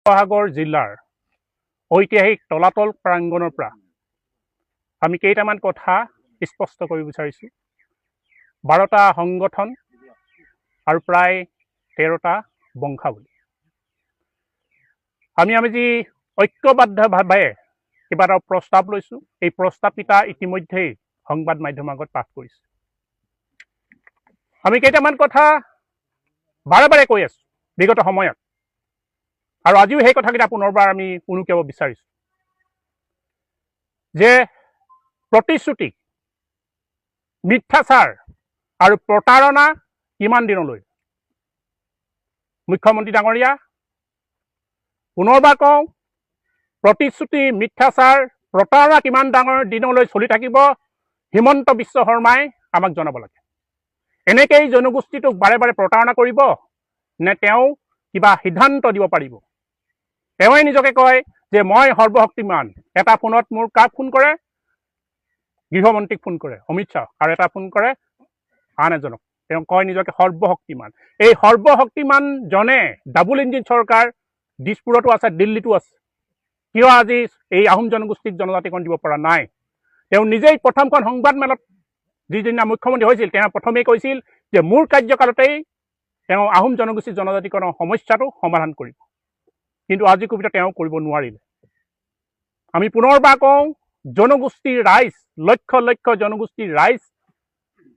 শিৱসাগৰ জিলাৰ ঐতিহাসিক তলাতল প্ৰাংগণৰ পৰা আমি কেইটামান কথা স্পষ্ট কৰিব বিচাৰিছোঁ। 12টা সংগঠন আৰু প্ৰায় 13টা বংশাৱলী। আমি যি ঐক্যবদ্ধভাৱে কিবা এটা প্ৰস্তাৱ লৈছোঁ, এই প্ৰস্তাৱকেইটা ইতিমধ্যেই সংবাদ মাধ্যমৰ আগত পাঠ কৰিছোঁ। আমি কেইটামান কথা বাৰে বাৰে কৈ আছোঁ বিগত সময়ত, আৰু আজিও সেই কথাকেইটা পুনৰবাৰ আমি উনুকিয়াব বিচাৰিছোঁ যে প্ৰতিশ্ৰুতি, মিথ্যাচাৰ আৰু প্ৰতাৰণা কিমান দিনলৈ? মুখ্যমন্ত্ৰী ডাঙৰীয়া, পুনৰবাৰ কওঁ, প্ৰতিশ্ৰুতি, মিথ্যাচাৰ, প্ৰতাৰণা কিমান দিনলৈ চলি থাকিব? হিমন্ত বিশ্ব শৰ্মাই আমাক জনাব লাগে। এনেকেই জনগোষ্ঠীটোক বাৰে বাৰে প্ৰতাৰণা কৰিব নে তেওঁ কিবা সিদ্ধান্ত দিব পাৰিব? তেওঁৱে নিজকে কয় যে মই সৰ্বশক্তিমান। এটা ফোনত মোৰ কাক ফোন কৰে? গৃহমন্ত্ৰীক ফোন কৰে, অমিত শ্বাহ, আৰু এটা ফোন কৰে আন এজনক। তেওঁ কয় নিজকে সৰ্বশক্তিমান। এই সৰ্বশক্তিমান জনে ডাবুল ইঞ্জিন চৰকাৰ দিছপুৰতো আছে, দিল্লীতো আছে। কিয় আজি এই আহোম জনগোষ্ঠীক জনজাতিকৰণ দিব পৰা নাই? তেওঁ নিজেই প্ৰথমখন সংবাদমেলত যিদিনা মুখ্যমন্ত্ৰী হৈছিল, তেওঁ প্ৰথমেই কৈছিল যে মোৰ কাৰ্যকালতেই তেওঁ আহোম জনগোষ্ঠীৰ জনজাতিকৰণৰ সমস্যাটো সমাধান কৰিব। কিন্তু আজি কবিতা তেওঁ কৰিব নোৱাৰিলে। আমি পুনৰবাৰ কওঁ, জনগোষ্ঠীৰ ৰাইজ, লক্ষ লক্ষ জনগোষ্ঠীৰ ৰাইজ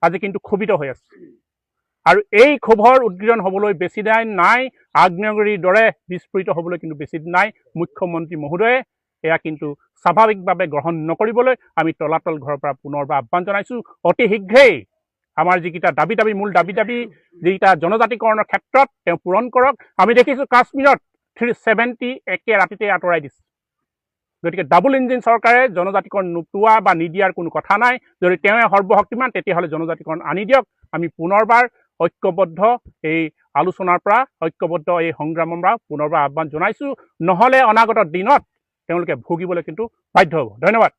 আজি কিন্তু ক্ষোভিত হৈ আছে, আৰু এই ক্ষোভৰ উদ্গীৰণ হ'বলৈ বেছি দিন নাই। আগ্নেয়গিৰিৰ দৰে বিস্ফোৰিত হ'বলৈ কিন্তু বেছি দিন নাই। মুখ্যমন্ত্ৰী মহোদয়ে এয়া কিন্তু স্বাভাৱিকভাৱে গ্ৰহণ নকৰিবলৈ আমি তলাতল ঘৰৰ পৰা পুনৰবাৰ আহ্বান জনাইছোঁ। অতি শীঘ্ৰেই আমাৰ যিকেইটা মূল দাবী যিকেইটা জনজাতিকৰণৰ ক্ষেত্ৰত তেওঁ পূৰণ কৰক। আমি দেখিছোঁ কাশ্মীৰত 370 একে ৰাতিতে আঁতৰাই দিছে। গতিকে ডাবুল ইঞ্জিন চৰকাৰে জনজাতিকৰণ নোপোৱা বা নিদিয়াৰ কোনো কথা নাই। যদি তেওঁৱে সৰ্বশক্তিমান, তেতিয়াহ'লে জনজাতিকৰণ আনি দিয়ক। আমি পুনৰবাৰ ঐক্যবদ্ধ এই আলোচনাৰ পৰা, ঐক্যবদ্ধ এই সংগ্ৰামৰ পৰা পুনৰবাৰ আহ্বান জনাইছোঁ। নহ'লে অনাগত দিনত তেওঁলোকে ভুগিবলৈ কিন্তু বাধ্য হ'ব। ধন্যবাদ।